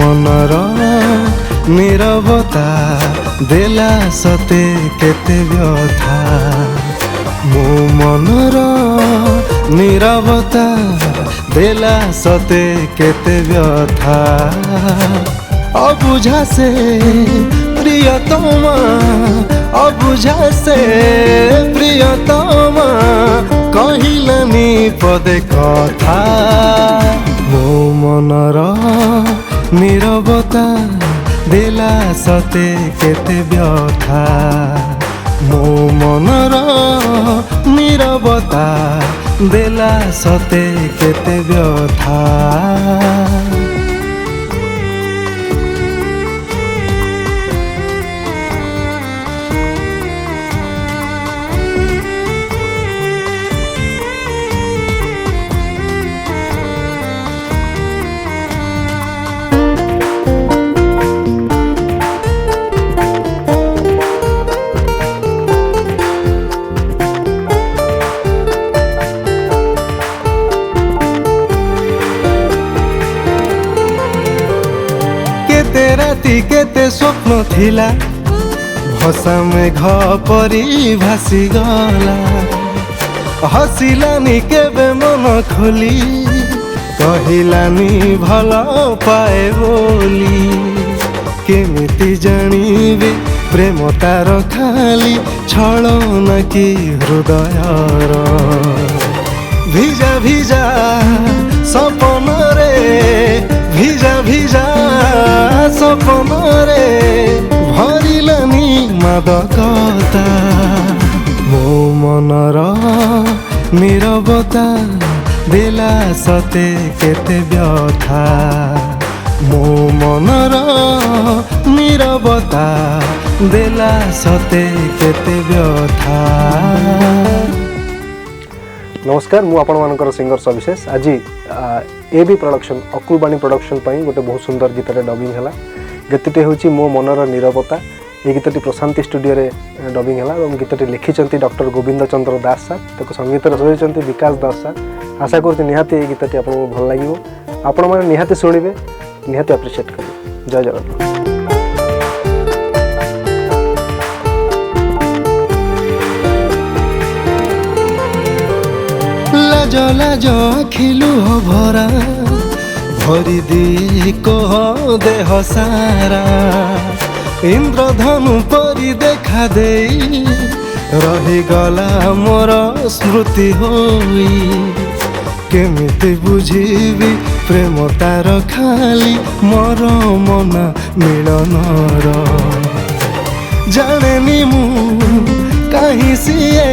मनर नीरवता देला सते केते व्यथा मो मनर नीरवता देला सते केते व्यथा अबुझा से प्रियतमा अबुझा से प्रियतमा कहिलानी पदे कथा मो मनर नीरवता देला सते केते व्यथा मो मनर नीरवता देला सते केते व्यथा। केते राति केते स्वप्न थिला भसा मेघ परी भासी गला हसिलानी केबे मन खोली कहिलानी भल पाए बोली केमिति जानिबे प्रेम तार खाली छलन कि हृदयर भिजा भिजा सपन रे भिजा भिजा सपन रे भरिलानी मादकता मो मनर नीरवता देला सते केते व्यथा मो मनर नीरवता देला सते केते व्यथा। नमस्कार मु आपण मानकर सिंगर सविशेष आज ए बी प्रोडक्शन अकुलबाणी प्रोडक्शन पाई गोटे बहुत सुंदर गीतटे डबिंग है गीतटी हूँ मो मनर नीरवता ये गीतटी प्रशांति स्टूडियो रे डबिंग है और गीतटी लिखिं डॉक्टर गोविंद चंद्र दास सर ताको संगीत रचना विकास दास सर आशा करुँच निहाती ये गीतटी आपको भल लगे आपण मैंने निहाती शुणवे निहाती अप्रिशिएट करेंगे। जय जगन्नाथ। लाज लाज खिलु भरा भरी दिए कह देह सारा इंद्रधनु परी देखा दे रहीगला मोर स्मृति होई केमिति बुझीबी प्रेम तार खाली मोर मन मिलनर जानेनी मु कहीं सिए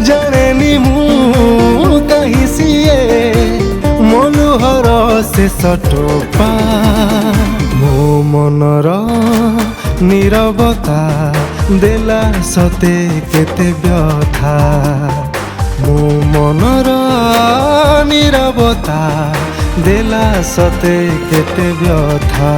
जानेनी मु कहीं सिए मलुहर से सटोपा मो मनर नीरवता देला सते केते व्यथा मो मनर नीरवता देला सते केते व्यथा।